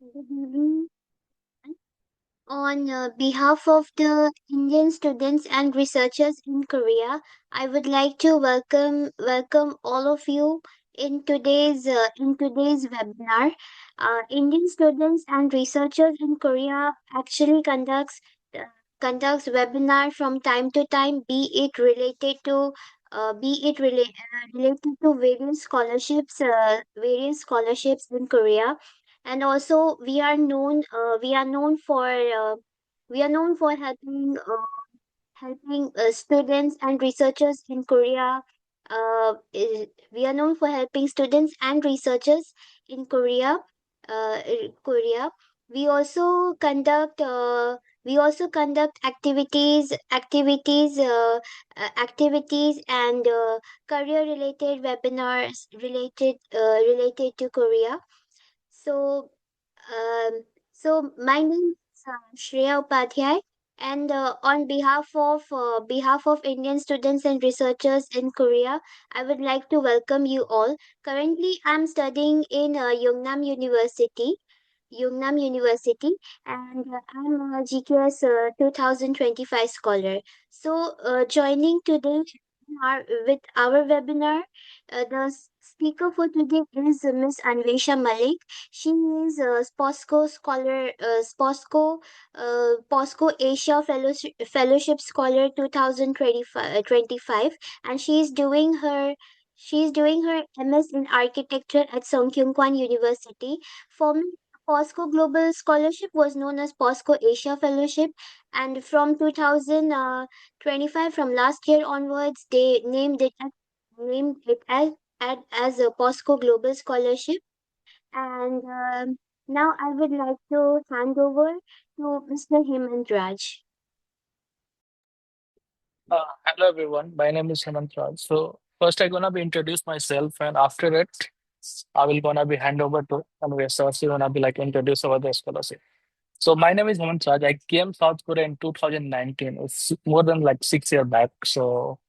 Good evening. On behalf of the Indian students and researchers in Korea, I would like to welcome all of you in today's webinar. Indian students and researchers in Korea actually uh, conducts webinar from time to time, related to various scholarships in Korea. And also we are known for helping students and researchers in Korea. We are known for helping students and researchers in Korea. We also conduct activities and career related webinars related to Korea. So, my name is Shreya Upadhyay, and behalf of Indian students and researchers in Korea, I would like to welcome you all. Currently, I'm studying in Yungnam University, and I'm a GKS 2025 scholar. So, joining today with our webinar, the speaker for today is Miss Anvesha Malik. She is a POSCO Asia Fellowship Scholar 2025, and she is doing her MS in Architecture at Songkyunkwan University. Formerly, POSCO Global Scholarship was known as POSCO Asia Fellowship, and from 2025, from last year onwards, they named it as a POSCO Global Scholarship. And now I would like to hand over to Mr. Hemant Raj. Hello everyone, my name is Hemant Raj. So first I'm gonna be introduce myself, and after it I will gonna be hand over to Anvesh. So she's gonna be like introduce about the scholarship. So my name is Hemant Raj. I came South Korea in 2019. It's more than like 6 years back. So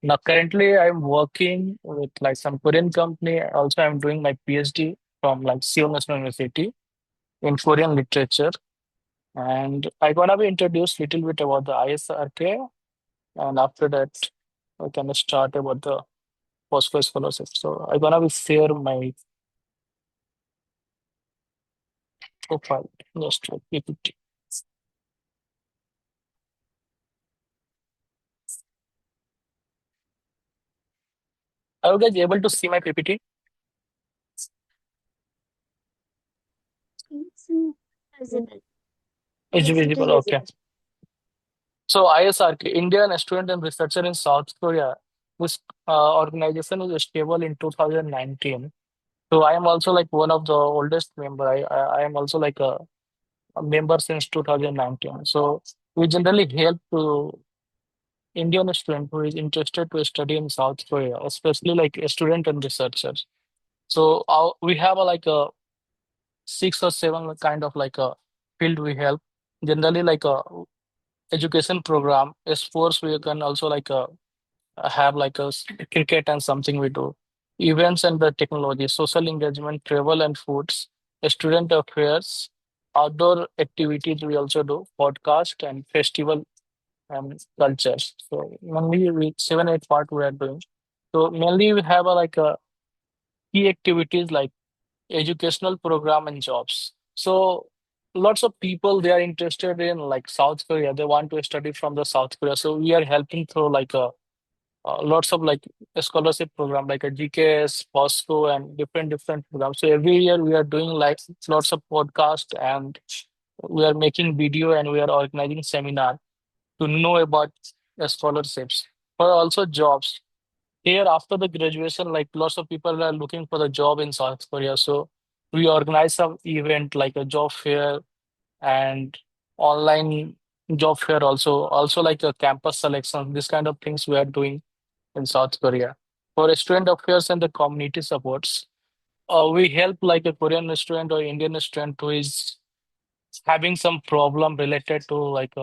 now currently I'm working with like some Korean company. Also I'm doing my PhD from like Seoul National University in Korean literature. And I'm gonna be introduced little bit about the ISRK, and after that we can start about the POSCO scholarship. So I'm gonna be share my profile just for PPT. Are you guys able to see my PPT? It's visible. It's Yes, it is visible. Okay. visible. So ISRK, Indian Student and Researcher in South Korea, this organization was stable in 2019. So I am also like one of the oldest member. I am also like a member since 2019. So we generally help to Indian student who is interested to study in South Korea, especially like a student and researchers. So we have like a 6 or 7 kind of like a field we help. Generally like a education program. Sports we can also like have like cricket and something we do. Events and the technology, social engagement, travel and foods, student affairs, outdoor activities we also do, podcast and festival and cultures. So mainly we 7 8 part we are doing. So mainly we have like a key activities like educational program and jobs. So lots of people they are interested in like South Korea. They want to study from the South Korea. So we are helping through like lots of like a scholarship program like a GKS, POSCO, and different programs. So every year we are doing like lots of podcast, and we are making video, and we are organizing seminar to know about the scholarships for also jobs. Here after the graduation, like lots of people are looking for the job in South Korea. So we organize some event like a job fair and online job fair also like a campus selection. This kind of things we are doing in South Korea. For student affairs and the community supports, we help like a Korean student or Indian student who is having some problem related to like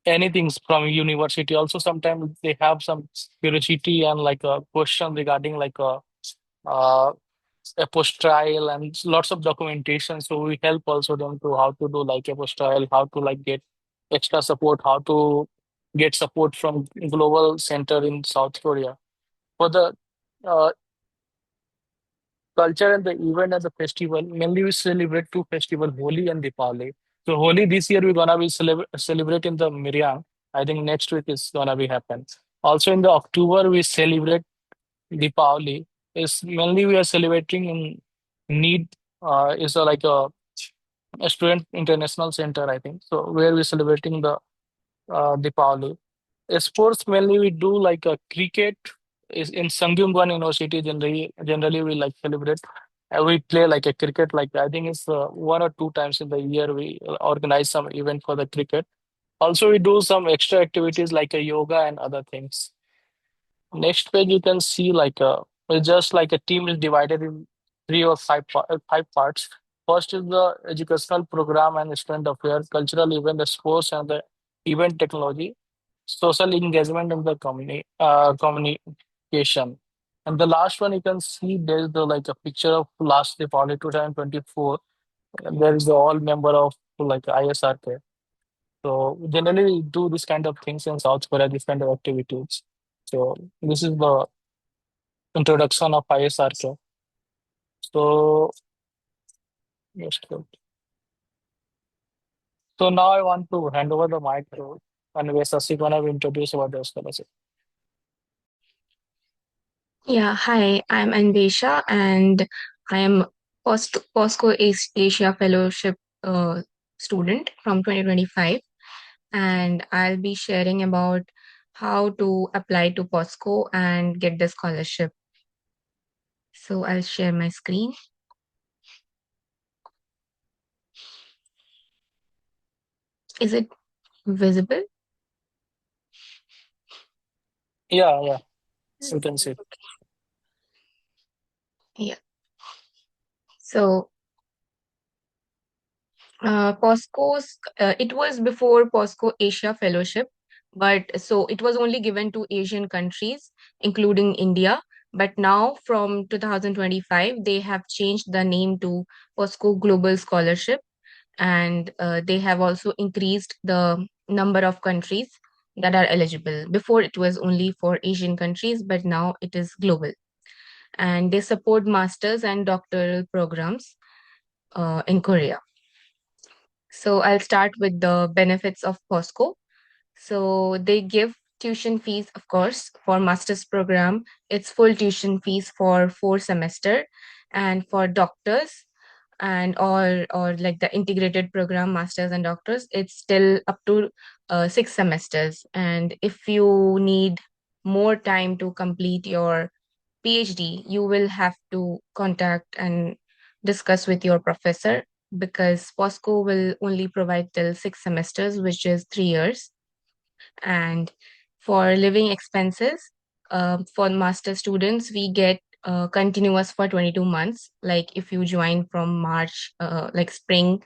anything from university. Also, sometimes they have some curiosity and like a question regarding like uh, apostille and lots of documentation. So we help also them to how to do like apostille, how to like get extra support, how to get support from global center in South Korea. For the uh, culture and the event and the festival, mainly we celebrate two festivals, Holi and Diwali. So Holi this year we're gonna be celebrating the Miryang. I think next week is gonna be happen. Also in the October we celebrate Deepavali. Is mainly we are celebrating in Need is like a student international center, I think. So where we're celebrating the Deepavali. Sports mainly we do like a cricket is in Sangyumban University. Generally we like celebrate. We play like a cricket. Like I think it's one or two times in the year we organize some event for the cricket. Also we do some extra activities like a yoga and other things. Next page you can see like it's just like a team is divided in three or five parts. First is the educational program and student affairs, cultural event, the sports and the event technology, social engagement and the communication. And the last one you can see there's the like a picture of last Diwali 2024. There is the all member of like ISRK. So generally we do this kind of things in South Korea, this kind of activities. So this is the introduction of ISRK. So just so now I want to hand over the mic to Anvesa. Gonna introduce about the scholarship. Yeah, hi, I'm Anvesha and I am POSCO Asia Fellowship student from 2025, and I'll be sharing about how to apply to POSCO and get the scholarship. So I'll share my screen. Is it visible? Yeah, yeah, you can see. Yeah. So it was before POSCO Asia Fellowship, but so it was only given to Asian countries, including India. But now, from 2025, they have changed the name to POSCO Global Scholarship, and they have also increased the number of countries that are eligible. Before, it was only for Asian countries, but now it is global. And they support masters and doctoral programs in Korea. So I'll start with the benefits of POSCO. So they give tuition fees, of course, for master's program. It's full tuition fees for 4 semester, and for doctors and or like the integrated program, masters and doctors, it's still up to 6 semesters. And if you need more time to complete your PhD, you will have to contact and discuss with your professor, because POSCO will only provide till 6 semesters, which is 3 years. And for living expenses, for master students, we get continuous for 22 months. Like if you join from March, like spring,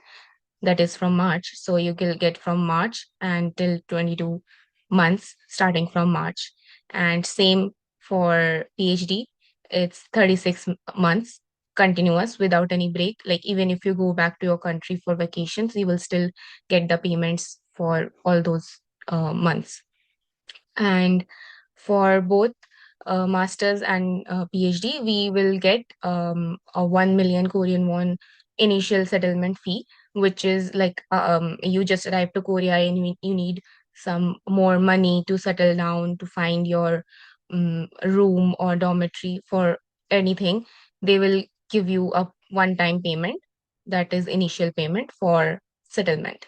that is from March. So you will get from March until 22 months starting from March. And same for PhD, it's 36 months continuous without any break. Like even if you go back to your country for vacations, you will still get the payments for all those months. And for both masters and PhD, we will get a 1 million Korean won initial settlement fee, which is like you just arrived to Korea and you need some more money to settle down, to find your room or dormitory for anything. They will give you a one-time payment, that is initial payment for settlement.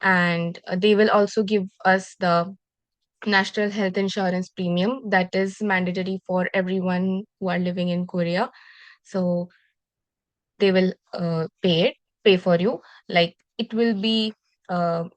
And they will also give us the national health insurance premium that is mandatory for everyone who are living in Korea. So they will pay for you. Like it will be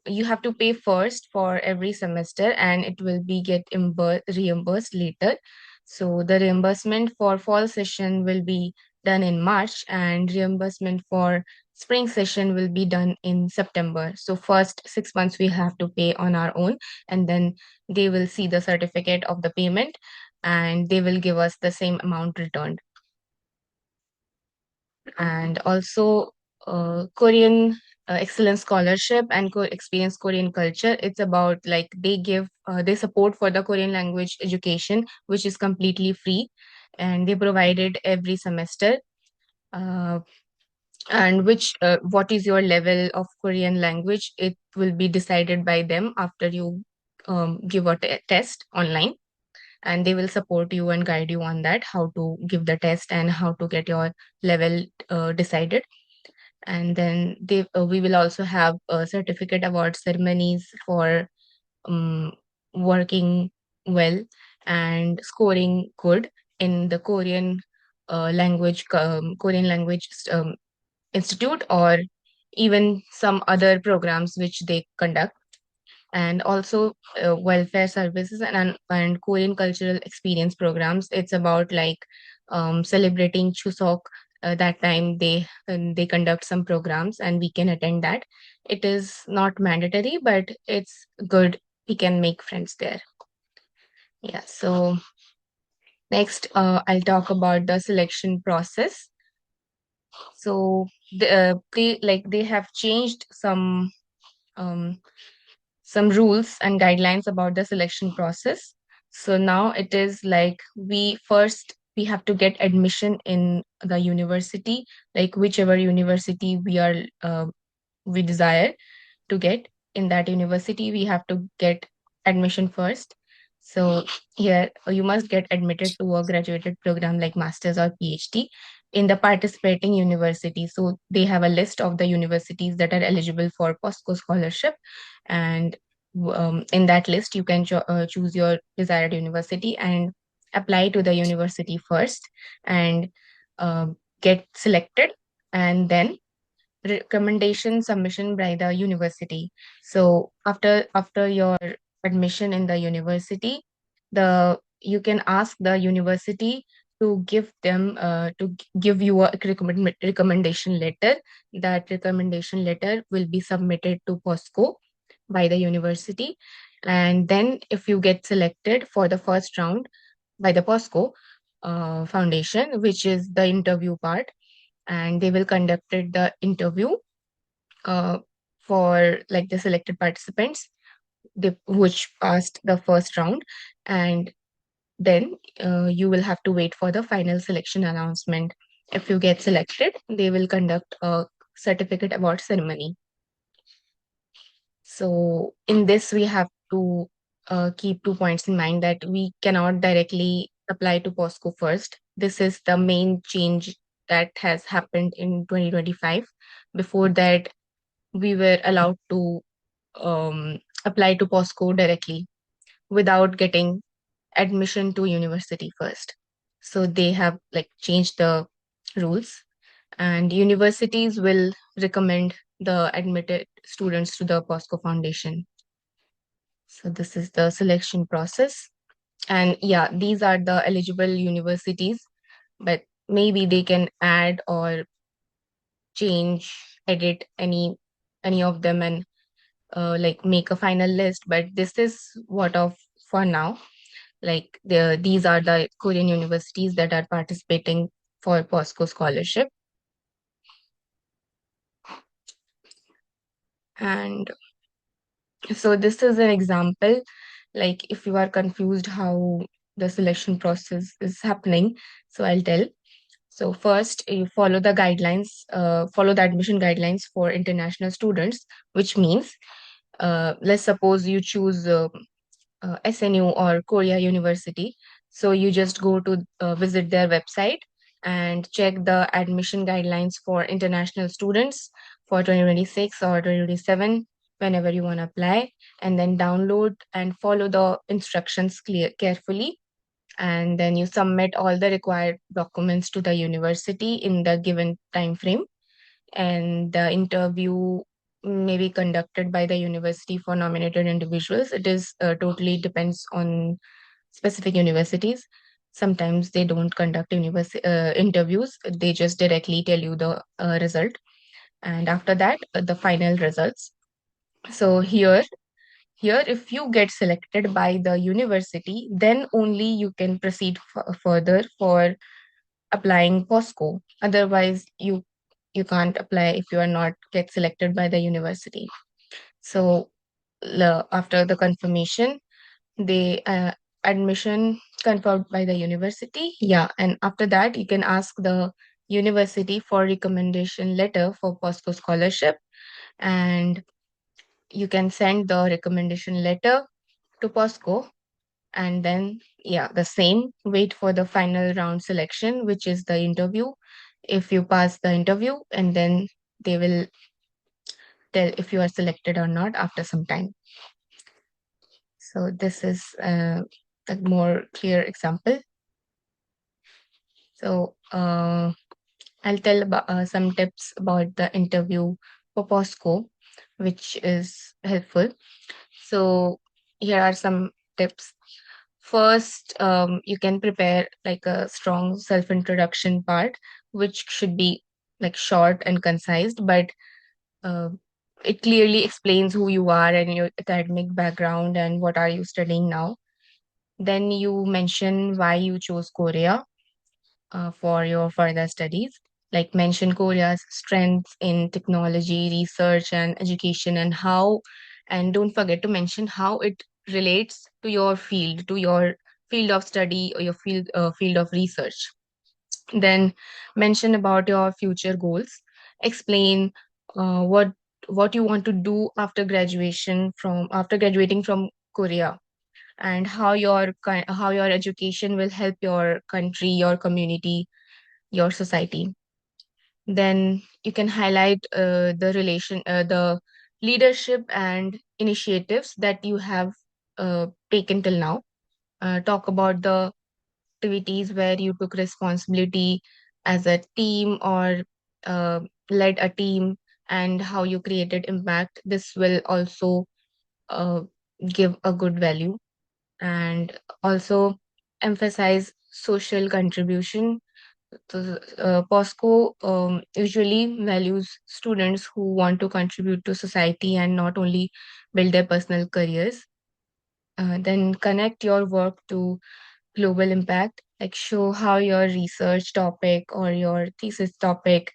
you have to pay first for every semester, and it will be get reimbursed later. So the reimbursement for fall session will be done in March, and reimbursement for spring session will be done in September. So first 6 months we have to pay on our own, and then they will see the certificate of the payment, and they will give us the same amount returned. And also Korean excellence scholarship and experience Korean culture. It's about like they give they support for the Korean language education, which is completely free, and they provide it every semester. Uh, and which what is your level of Korean language? It will be decided by them after you give a test online, and they will support you and guide you on that, how to give the test and how to get your level decided. And then we will also have certificate award ceremonies for um, working well and scoring good in the Korean language institute, or even some other programs which they conduct. And also welfare services and Korean cultural experience programs. It's about like celebrating Chuseok. That time they conduct some programs and we can attend that. It is not mandatory, but it's good. We can make friends there. Yeah. So next, I'll talk about the selection process. So they have changed um, some rules and guidelines about the selection process. So now it is like we have to get admission in the university, like whichever university we desire to get in that university, we have to get admission first. So here you must get admitted to a graduated program like master's or PhD in the participating university. So they have a list of the universities that are eligible for POSCO scholarship, and in that list you can choose your desired university and apply to the university first, and get selected, and then recommendation submission by the university. So after your admission in the university, the you can ask the university to give you a recommendation letter. That recommendation letter will be submitted to POSCO by the university, and then if you get selected for the first round by the POSCO foundation, which is the interview part, and they will conducted the interview uh, for like the selected participants, which passed the first round, and then you will have to wait for the final selection announcement. If you get selected, they will conduct a certificate award ceremony. So in this, we have to keep 2 points in mind, that we cannot directly apply to POSCO first. This is the main change that has happened in 2025. Before that, we were allowed to apply to POSCO directly without getting admission to university first. So they have like changed the rules, and universities will recommend the admitted students to the POSCO Foundation. So this is the selection process. And yeah, these are the eligible universities, but maybe they can add or change, edit any of them, and like make a final list. But this is what of for now. Like these are the Korean universities that are participating for POSCO scholarship. And so this is an example, like if you are confused how the selection process is happening, so I'll tell. So first, you follow the admission guidelines for international students, which means let's suppose you choose SNU or Korea University. So you just go to visit their website and check the admission guidelines for international students for 2026 or 2027, whenever you want to apply, and then download and follow the instructions carefully. And then you submit all the required documents to the university in the given time frame, and the interview may be conducted by the university for nominated individuals. It is totally depends on specific universities. Sometimes they don't conduct interviews; they just directly tell you the result, and after that, the final results. So here, if you get selected by the university, then only you can proceed further for applying POSCO. Otherwise, you can't apply if you are not get selected by the university. So after the confirmation, the admission confirmed by the university. Yeah, and after that, you can ask the university for recommendation letter for POSCO scholarship, and you can send the recommendation letter to POSCO, and then yeah, the same wait for the final round selection, which is the interview. If you pass the interview, and then they will tell if you are selected or not after some time. So this is a more clear example. So I'll tell about some tips about the interview for POSCO, which is helpful. So here are some tips. First, you can prepare like a strong self-introduction part, which should be like short and concise, but uh, it clearly explains who you are and your academic background and what are you studying now. Then you mention why you chose Korea for your further studies. Like mention Korea's strengths in technology, research, and education, and don't forget to mention how it relates to your field of study or your field of research. Then mention about your future goals. Explain what you want to do after graduating from Korea, and how your education will help your country, your community, your society. Then you can highlight the leadership and initiatives that you have taken till now. Talk about the activities where you took responsibility as a team or uh, led a team, and how you created impact. This will also uh, give a good value, and also emphasize social contribution. So, POSCO usually values students who want to contribute to society and not only build their personal careers. Then connect your work to global impact, like show how your research topic or your thesis topic,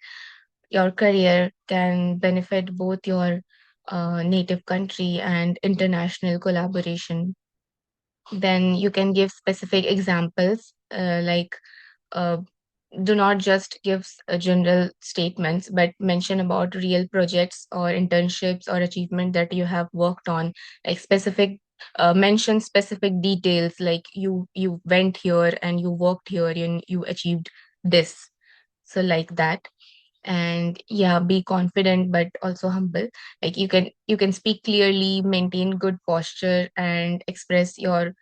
your career can benefit both your native country and international collaboration. Then you can give specific examples, like uh, do not just give general statements, but mention about real projects or internships or achievement that you have worked on, like specific mention specific details, like you went here and you worked here and you achieved this. So like that. And yeah, be confident but also humble. Like you can speak clearly, maintain good posture, and express your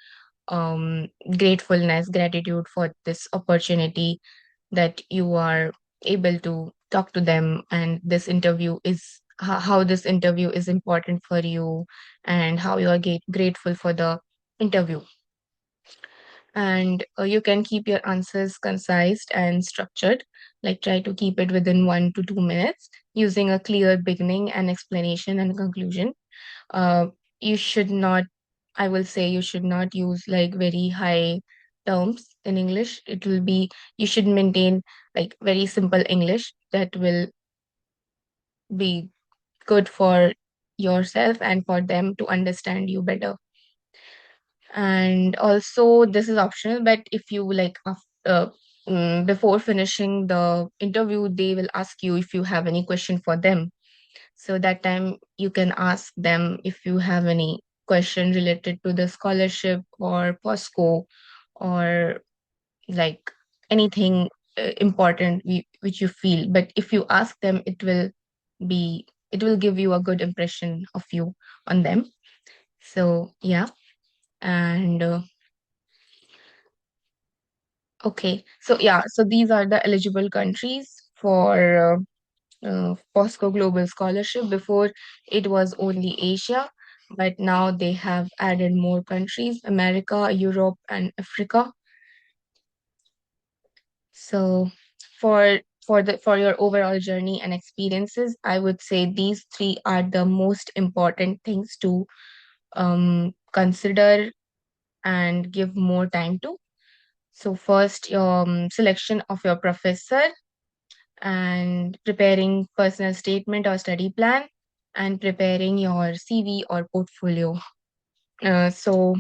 gratitude for this opportunity, that you are able to talk to them, and this interview is how this interview is important for you, and how you are grateful for the interview. And you can keep your answers concise and structured, like try to keep it within 1 to 2 minutes, using a clear beginning and explanation and conclusion. uh, you should not I will say you should not use like very high terms in English. It will be You should maintain like very simple English that will be good for yourself and for them to understand you better. And also, this is optional, but if you like before finishing the interview, they will ask you if you have any question for them. So that time you can ask them if you have any question related to the scholarship or POSCO, or like anything important which you feel. But if you ask them, it will give you a good impression of you on them. So yeah, and okay. So yeah, so these are the eligible countries for POSCO Global Scholarship. Before it was only Asia, but now they have added more countries: America, Europe, and Africa. So for your overall journey and experiences, I would say these three are the most important things to consider and give more time to. So first, selection of your professor and preparing personal statement or study plan and preparing your CV or portfolio. So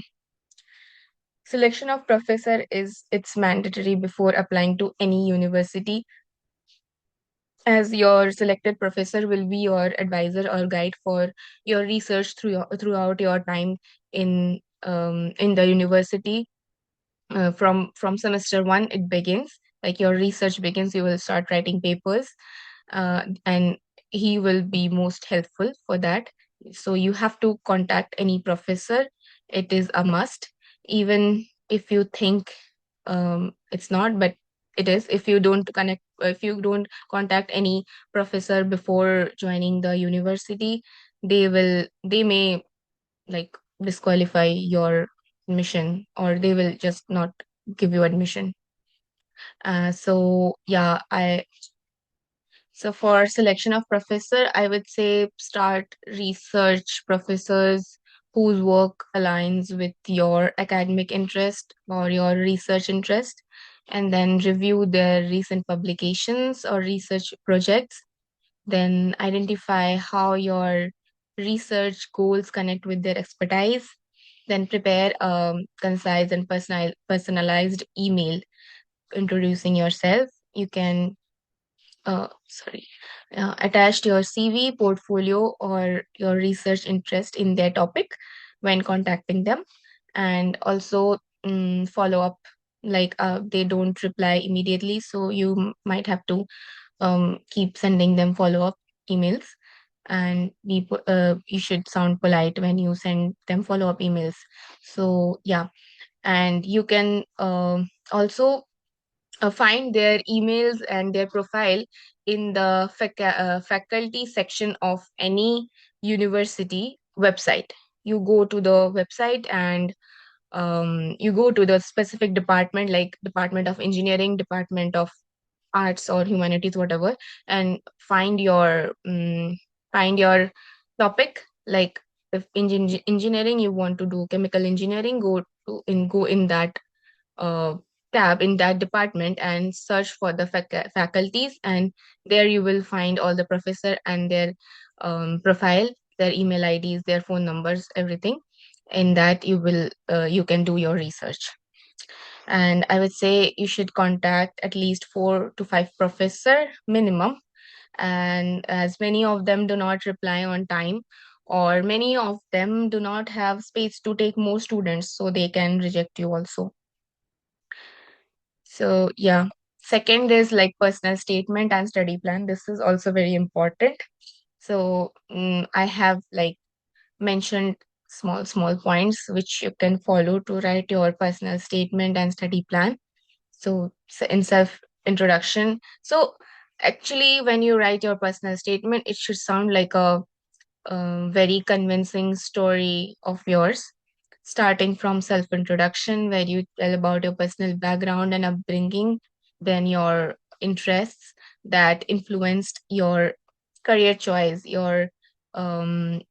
selection of professor is it's mandatory before applying to any university, as your selected professor will be your advisor or guide for your research throughout your time in the university. From semester one it begins, like your research begins, you will start writing papers, and he will be most helpful for that. So you have to contact any professor. It is a must, even if you think it's not, but it is. If you don't contact any professor before joining the university, they may like disqualify your admission, or they will just not give you admission. So yeah, I so for selection of professor, I would say start research professors whose work aligns with your academic interest or your research interest, and then review their recent publications or research projects. Then identify how your research goals connect with their expertise. Then prepare a concise and personalized email introducing yourself. You can sorry, attached your CV, portfolio, or your research interest in their topic when contacting them, and also follow up. Like they don't reply immediately, so you might have to keep sending them follow up emails, and you should sound polite when you send them follow up emails. So yeah, and you can also find their emails and their profile in the faculty section of any university website. You go to the website and you go to the specific department, like Department of Engineering, Department of Arts or Humanities, whatever, and find your topic. Like if in engineering you want to do chemical engineering, go in that uh, tab in that department and search for the faculties, and there you will find all the professor and their profile, their email IDs, their phone numbers, everything. In that you can do your research. And I would say you should contact at least 4 to 5 professor minimum, and as many of them do not reply on time, or many of them do not have space to take more students, so they can reject you also. So yeah, second is like personal statement and study plan. This is also very important. So I have like mentioned small points which you can follow to write your personal statement and study plan. So in self introduction, so actually when you write your personal statement, it should sound like a very convincing story of yours, starting from self introduction, where you tell about your personal background and upbringing, then your interests that influenced your career choice, your um,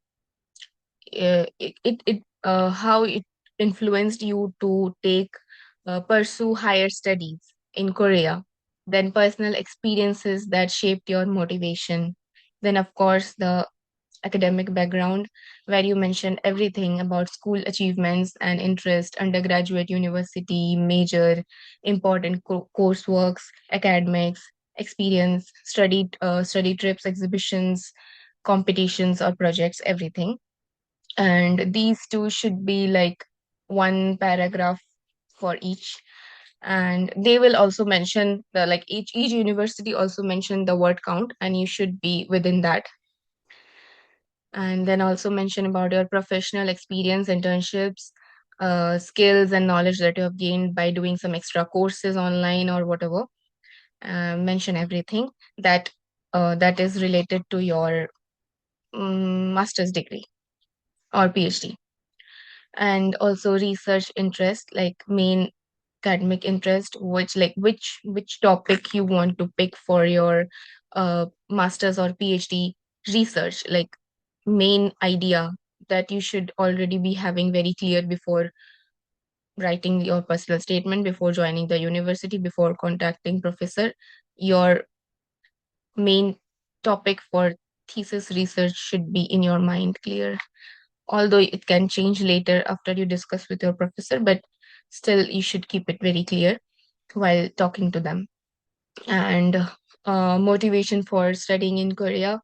how it influenced you to pursue higher studies in Korea, then personal experiences that shaped your motivation, then of course the academic background, where you mentioned everything about school achievements and interest, undergraduate university, major, important courseworks, academics, experience, study trips, exhibitions, competitions or projects, everything. And these two should be like one paragraph for each. And they will also mention the like each university also mention the word count, and you should be within that. And then also mention about your professional experience, internships, skills and knowledge that you have gained by doing some extra courses online or whatever. Mention everything that that is related to your master's degree or PhD. And also research interest, like main academic interest, which topic you want to pick for your master's or PhD research, like main idea that you should already be having very clear before writing your personal statement before joining the university, before contacting professor, your main topic for thesis research should be in your mind clear. Although it can change later after you discuss with your professor, but still you should keep it very clear while talking to them. And motivation for studying in Korea,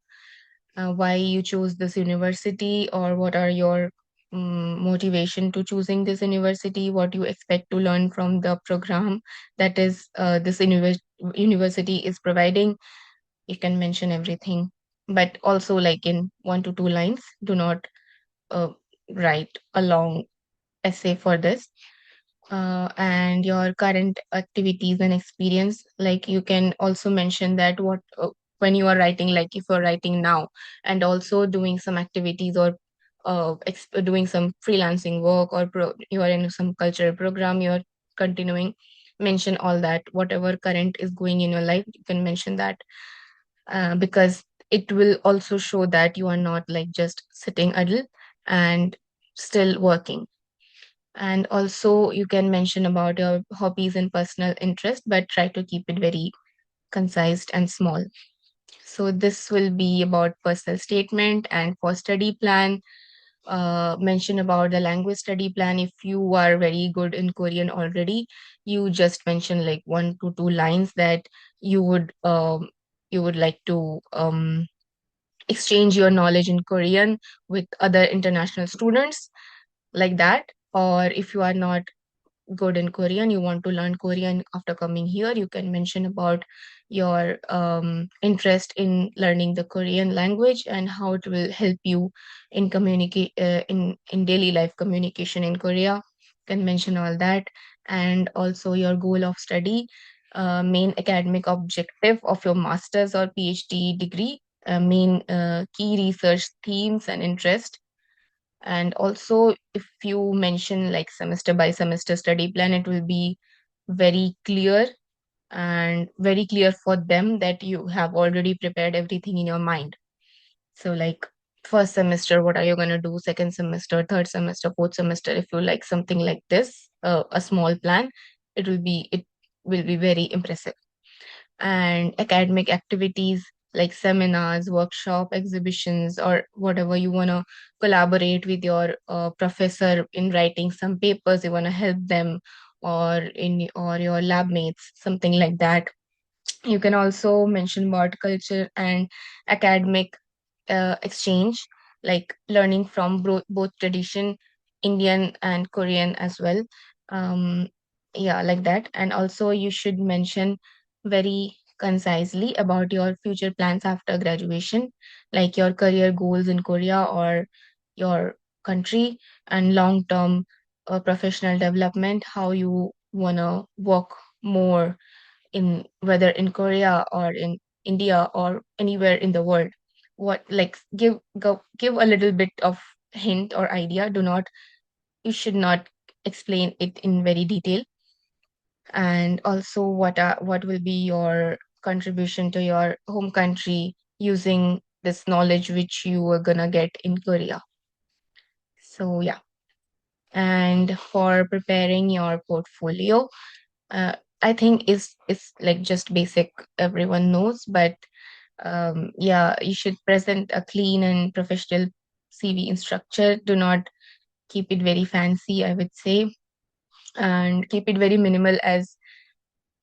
why you chose this university, or what are your motivation to choosing this university, what you expect to learn from the program that is this university is providing. You can mention everything, but also like in 1 to 2 lines. Do not uh, write a long essay for this. And your current activities and experience, like you can also mention that what when you are writing, like if you're writing now and also doing some activities, or doing some freelancing work, or you are in some cultural program, you're continuing, mention all that. Whatever current is going in your life, you can mention that, because it will also show that you are not like just sitting idle and still working. And also you can mention about your hobbies and personal interest, but try to keep it very concise and small. So this will be about personal statement. And for study plan, mention about the language study plan. If you are very good in Korean already, you just mention like 1 to 2 lines that you would you would like to exchange your knowledge in Korean with other international students, like that. Or if you are not good in Korean, you want to learn Korean after coming here, you can mention about your interest in learning the Korean language and how it will help you in communicate in daily life communication in Korea. You can mention all that. And also your goal of study, main academic objective of your master's or PhD degree, main key research themes and interest. And also if you mention like semester by semester study plan, it will be very clear, and very clear for them that you have already prepared everything in your mind. So like first semester, what are you going to do, second semester, third semester, fourth semester, if you like something like this, a small plan, it will be very impressive. And academic activities like seminars, workshop, exhibitions, or whatever you want to collaborate with your professor in writing some papers, you want to help them, or your lab mates, something like that. You can also mention about culture and academic exchange, like learning from both tradition, Indian and Korean as well. Um, yeah, like that. And also, you should mention very concisely about your future plans after graduation, like your career goals in Korea or your country, and long term professional development, how you want to work more in, whether in Korea or in India or anywhere in the world. What, like, give a little bit of hint or idea. Do not, you should not explain it in very detail. And also what will be your contribution to your home country using this knowledge which you are gonna get in Korea. So yeah. And for preparing your portfolio, uh, I think is like just basic, everyone knows, but yeah, you should present a clean and professional CV in structure. Do not keep it very fancy, I would say, and keep it very minimal, as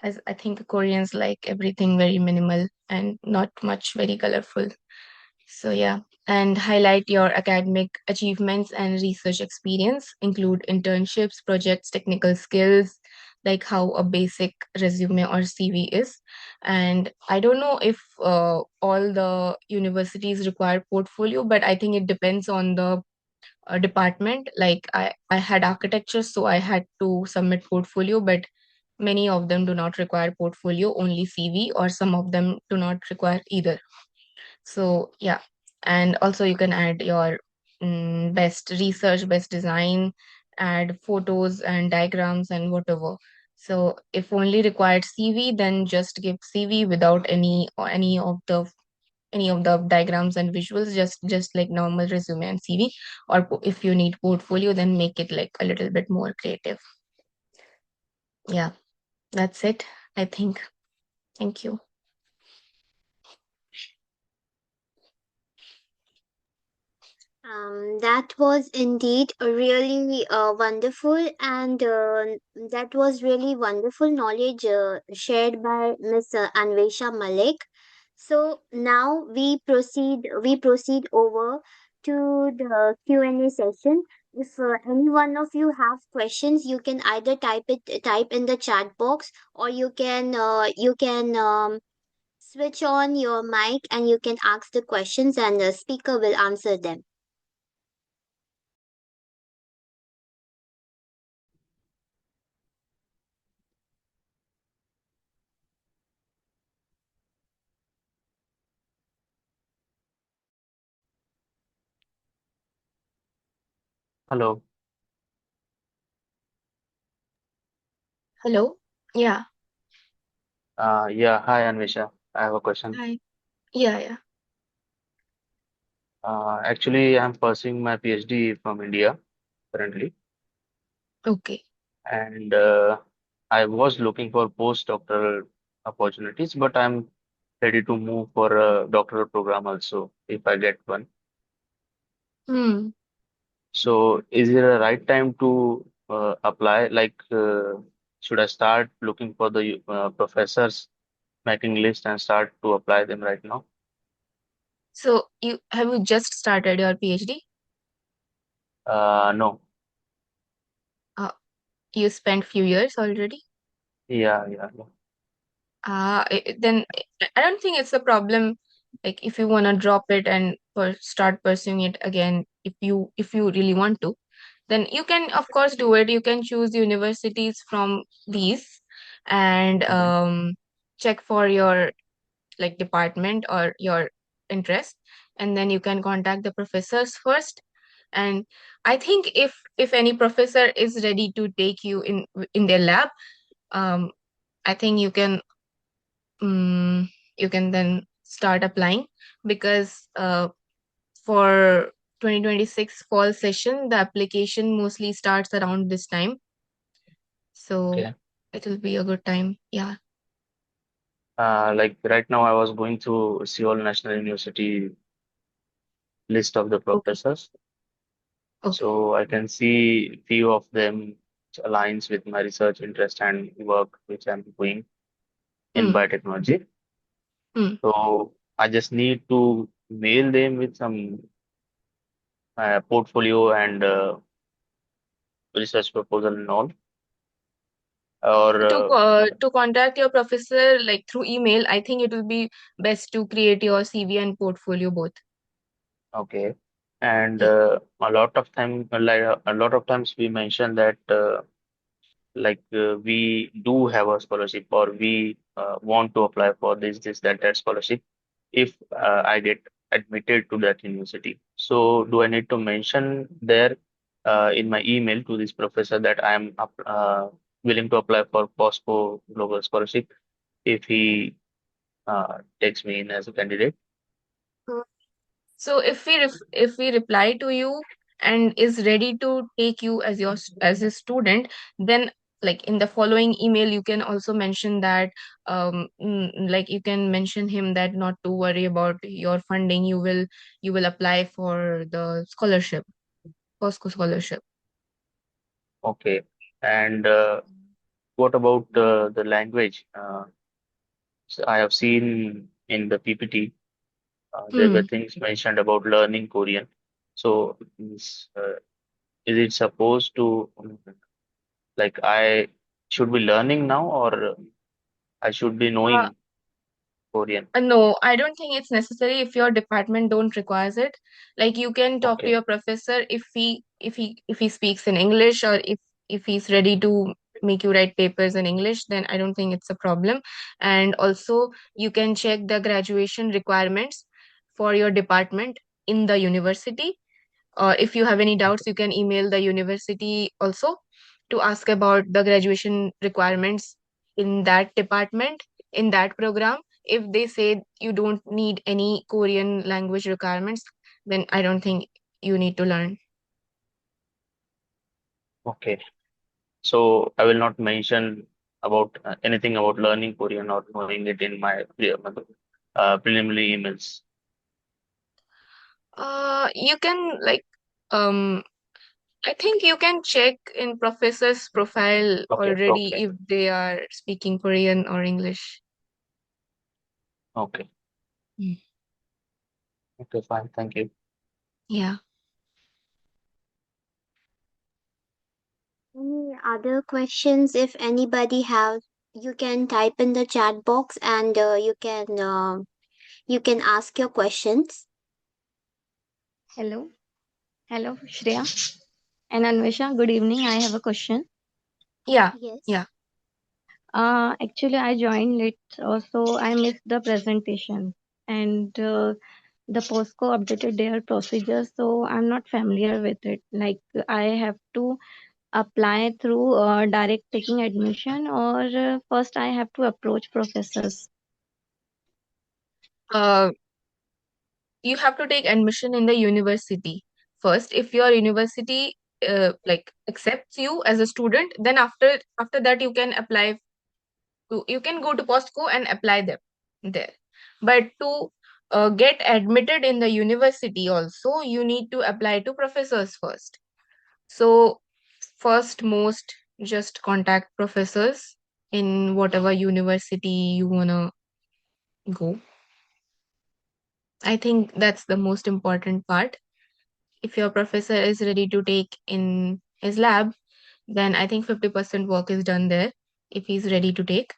I think Koreans like everything very minimal and not much very colorful. So yeah, and highlight your academic achievements and research experience, include internships, projects, technical skills, like how a basic resume or CV is. And I don't know if all the universities require portfolio, but I think it depends on the department. Like I had architecture, so I had to submit portfolio, but many of them do not require portfolio, only CV, or some of them do not require either. So yeah, and also you can add your best research, best design, add photos and diagrams and whatever. So if only required CV, then just give CV without any of the diagrams and visuals, just like normal resume and CV. Or if you need portfolio, then make it like a little bit more creative. Yeah, that's it, I think. Thank you. That was indeed a really wonderful, and that was really wonderful knowledge shared by Miss Anvesha Malik. So now we proceed over to the Q&A session. If any one of you have questions, you can either type in the chat box, or you can switch on your mic and you can ask the questions, and the speaker will answer them. Hello. Hello? Yeah. Yeah, hi Anvisha. I have a question. Hi. Yeah, yeah. Actually, I'm pursuing my PhD from India currently, Okay. and I was looking for postdoctoral opportunities, but I'm ready to move for a doctoral program also if I get one. Hmm. So, is it a right time to apply? Should I start looking for the professors, making list, and start to apply them right now? So you just started your PhD? No. Uh, you spent few years already? Yeah, yeah, yeah. Then I don't think it's a problem. Like if you want to drop it and start pursuing it again, if you really want to, then you can of course do it. You can choose universities from these and Mhm. check for your like department or your interest, and then you can contact the professors first. And I think if any professor is ready to take you in their lab, um, I think you can then start applying because for 2026 fall session the application mostly starts around this time, so Okay. it will be a good time. Yeah. Like right now, I was going through Seoul National University list of the Okay. professors, Okay. so I can see few of them which aligns with my research interest and work which I'm doing in Hmm. biotechnology. Hmm. So I just need to mail them with some portfolio and research proposal and all, or To contact your professor like through email, I think it will be best to create your CV and portfolio both. okay. And Yeah. a lot of times we mention that. We do have a scholarship or we want to apply for that scholarship if I get admitted to that university. So do I need to mention there in my email to this professor that I am willing to apply for POSCO Global Scholarship if he takes me in as a candidate? So if we reply to you and is ready to take you as as a student, then like in the following email you can also mention that like you can mention him that not to worry about your funding. You will apply for the scholarship, POSCO scholarship. Okay. And what about the language? So I have seen in the PPT. There were Hmm. things mentioned about learning Korean. So, is it supposed to, I should be learning now or I should be Uh, knowing Korean? No, I don't think it's necessary if your department don't requires it. Like you can talk to Okay, your professor if he speaks in English, or if he's ready to make you write papers in English, then I don't think it's a problem. And also you can check the graduation requirements for your department in the university. If you have any doubts, you can email the university also to ask about the graduation requirements in that department, in that program. If they say you don't need any Korean language requirements, then I don't think you need to learn. okay. So I will not mention. about anything about learning Korean or knowing it in my preliminary emails? You can like um I think you can check in professor's profile Okay, already okay, if they are speaking Korean or English. okay, Mm. okay, fine, thank you. Yeah. Any other questions? If anybody have, you can type in the chat box and you can ask your questions. Hello, hello, Shreya and Anvesha. Good evening. I have a question. Yeah. Yes. Yeah. Actually, I joined late, so I missed the presentation, and the POSCO updated their procedures, so I'm not familiar with it. Like, I have to apply through direct taking admission, or first I have to approach professors. Uh, you have to take admission in the university first. If your university like accepts you as a student, then after that you can apply to, you can go to POSCO and apply them there. But to get admitted in the university also, you need to apply to professors first. So first most, just contact professors in whatever university you wanna go. I think that's the most important part. If your professor is ready to take in his lab, then I think 50% work is done there. If he's ready to take,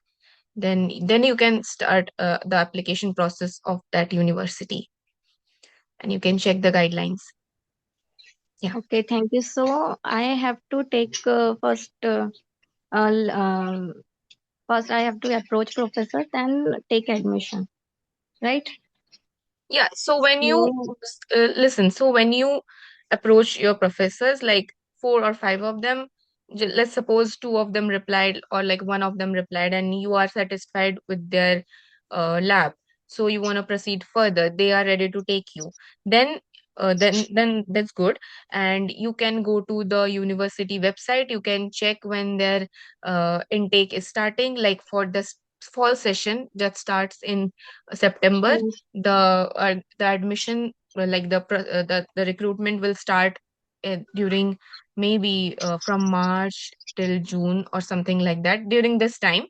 then you can start the application process of that university, and you can check the guidelines. Yeah. Okay, thank you. So I have to take uh, l- um, first I have to approach professor, then take admission, right? Yeah, so when you So listen, so when you approach your professors, like four or five of them, let's suppose two of them replied or like one of them replied, and you are satisfied with their lab, so you want to proceed further, they are ready to take you, then then that's good, and you can go to the university website. You can check when their intake is starting, like for this fall session that starts in September. yes, The admission, like the recruitment will start during maybe from March till June or something like that, during this time.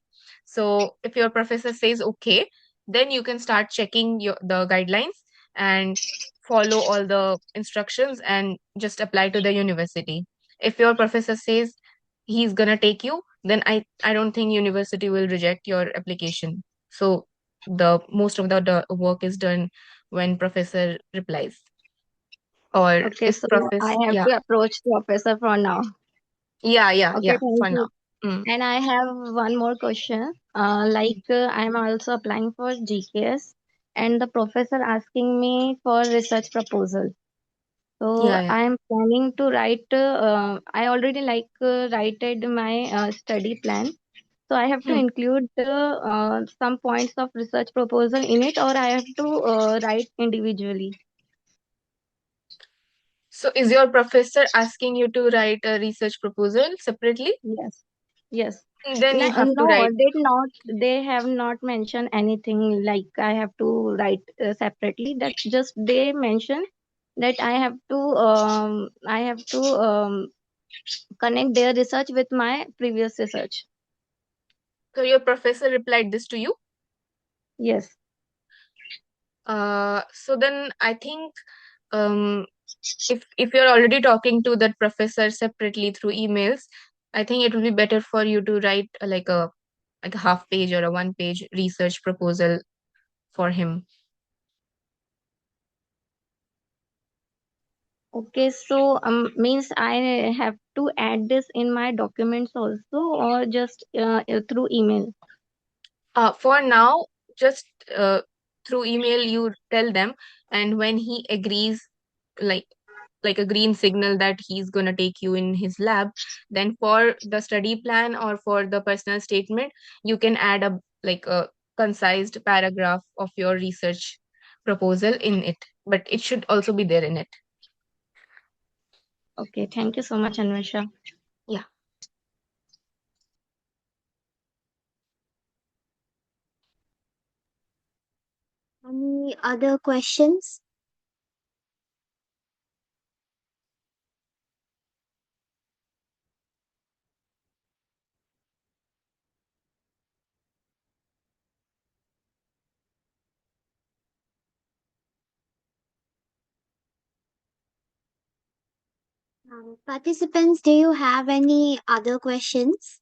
So if your professor says okay, then you can start checking the guidelines and follow all the instructions and just apply to the university. If your professor says he's gonna take you, then I don't think university will reject your application. So the most of the work is done when professor replies, or okay, if so I professor, have yeah. to approach professor for now. Okay, Yeah, thank for now. you. Mm. And I have one more question. I'm also applying for GKS, and the professor asking me for research proposal. So Yeah, yeah. I am planning to write. I already writed my study plan. So I have to Hmm. include some points of research proposal in it, or I have to write individually. So is your professor asking you to write a research proposal separately? Yes, yes. Then you have to No, write. they have not mentioned anything like I have to write separately. That's just they mention that I have to connect their research with my previous research. So your professor replied this to you. Yes. So then I think um if you're already talking to that professor separately through emails, I think it will be better for you to write like a half page or a one page research proposal for him. Okay, so means I have to add this in my documents also, or just through email. For now, just through email you tell them, and when he agrees, like like a green signal that he's gonna take you in his lab, then for the study plan or for the personal statement, you can add a concised paragraph of your research proposal in it, but it should also be there in it. Okay, thank you so much, Anvesha. Yeah. Any other questions? Participants, do you have any other questions?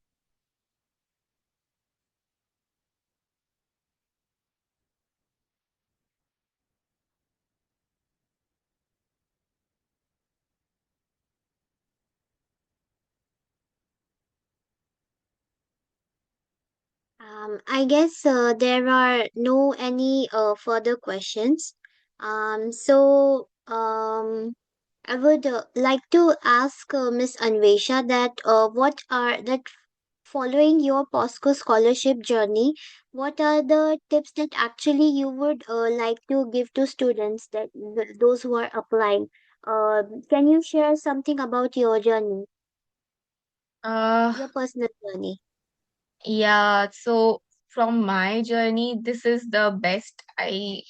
I guess there are no any further questions. I would like to ask Miss Anvesha that what are that following your POSCO scholarship journey, what are the tips that actually you would like to give to students that those who are applying? Can you share something about your journey, Uh, your personal journey? yeah, so from my journey, this is the best I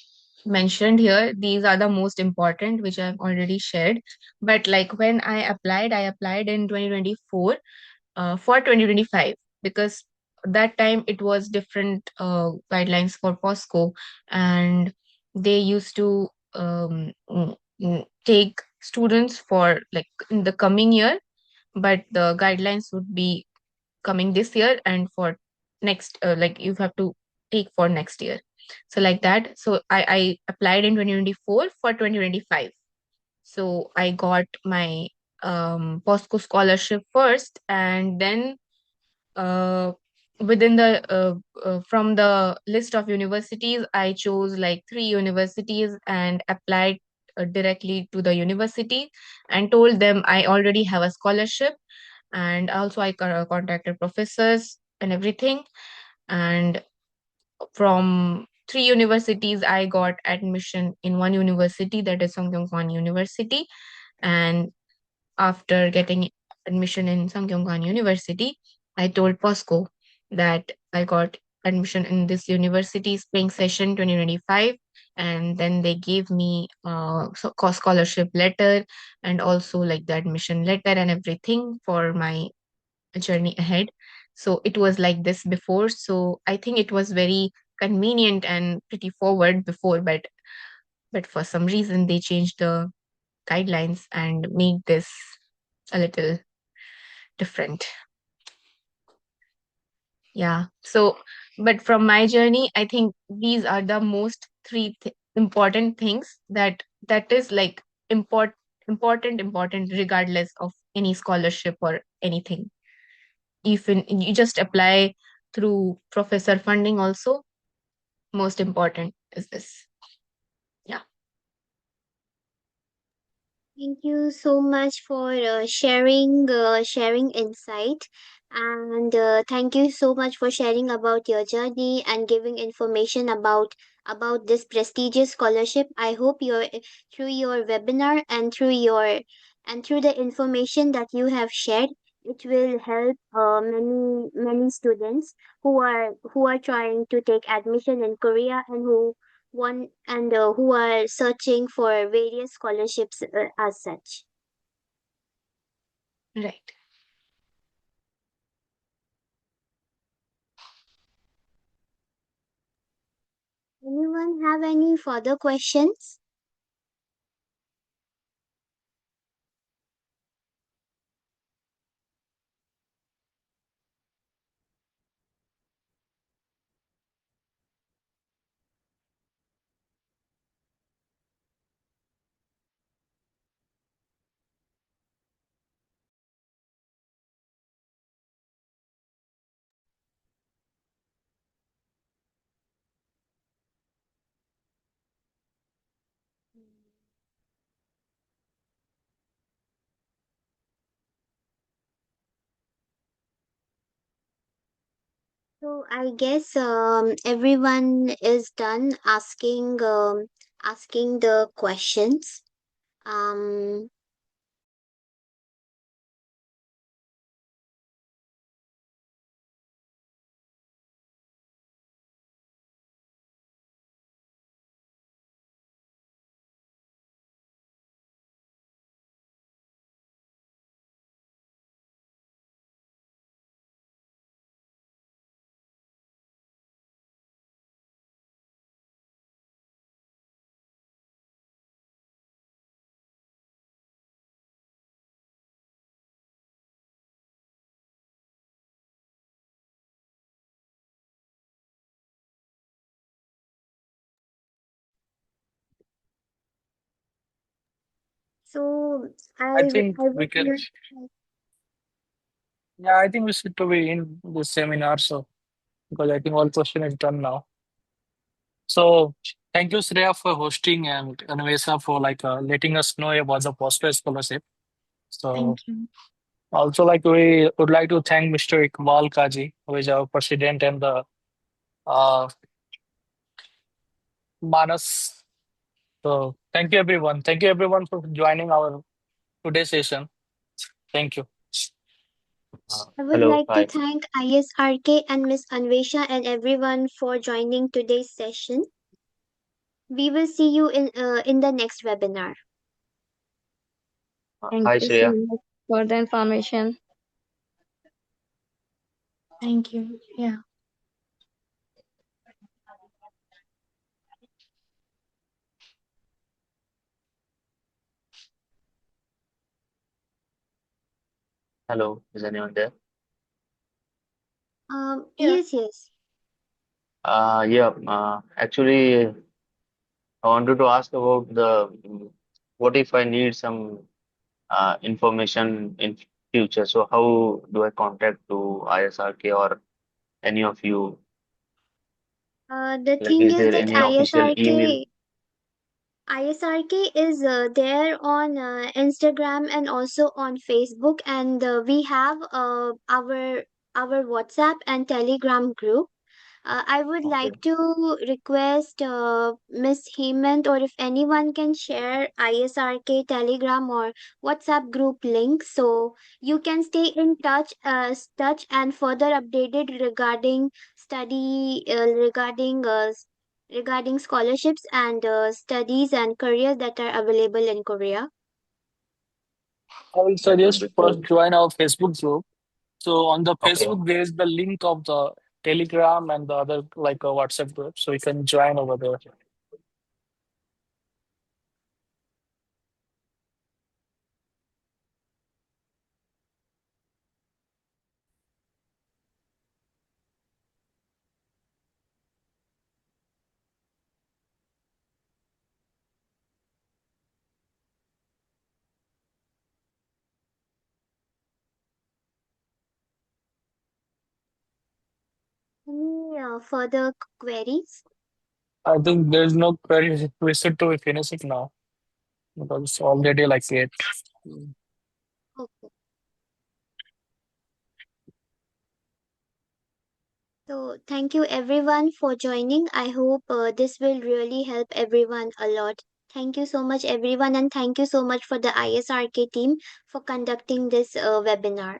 mentioned here. These are the most important, which I've already shared. But like when I applied in 2024 for 2025 because that time it was different guidelines for POSCO, and they used to take students for like in the coming year, but the guidelines would be coming this year and for next like you have to take for next year, so like that. So I applied in 2024 for 2025. So I got my POSCO scholarship first, and then uh, within the from the list of universities, I chose like three universities and applied directly to the university and told them I already have a scholarship. And also I contacted professors and everything. And from three universities, I got admission in one university, that is Songkyungkwan University. And after getting admission in Sangkyonggan University, I told POSCO that I got admission in this university spring session 2025. And then they gave me scholarship letter and also like the admission letter and everything for my journey ahead. So it was like this before. So I think it was very convenient and pretty forward before, but for some reason they changed the guidelines and made this a little different. Yeah. So, but from my journey, I think these are the most three important things that is like important regardless of any scholarship or anything. Even you just apply through professor funding also, most important is this. Yeah. Thank you so much for sharing insight, and thank you so much for sharing about your journey and giving information about this prestigious scholarship. I hope through your webinar and through the information that you have shared, it will help many students who are trying to take admission in Korea and who are searching for various scholarships as such. Right. Anyone have any further questions? So I guess everyone is done asking the questions. Um, So I I think we would can. like, Yeah, I think we should to be in the seminar. So because I think all question is done now. So thank you, Shreya, for hosting and Anvesa for letting us know about the POSCO scholarship. So thank you. also we would like to thank Mr. Iqbal Kaji, who is our president, and the uh, Manas. So thank you everyone. Thank you everyone for joining our today's session. Thank you. I would Hello, like to hi. thank ISRK and Miss Anvesha and everyone for joining today's session. We will see you in the next webinar. Thank Hi, you so Shreya. much for the information. Thank you. Yeah. Hello, is anyone there? Yeah. Yes, yes. Yeah, actually, I wanted to ask about what if I need some information in future? So how do I contact to ISRK or any of you? The Like, thing is is there that any official email? ISRK is there on Instagram and also on Facebook, and we have our WhatsApp and Telegram group. I would Okay, like to request Miss Hemant, or if anyone can share ISRK Telegram or WhatsApp group link, so you can stay in touch and further updated regarding study, regarding scholarships and studies and careers that are available in Korea. I will that would suggest be first great. join our Facebook group. So on the Okay, Facebook, there is the link of the Telegram and the other WhatsApp group. So you can join over there. Any further queries? I think there's no query. We should to finish it now because it's already like 8. Okay. So, thank you everyone for joining. I hope this will really help everyone a lot. Thank you so much, everyone, and thank you so much for the ISRK team for conducting this webinar.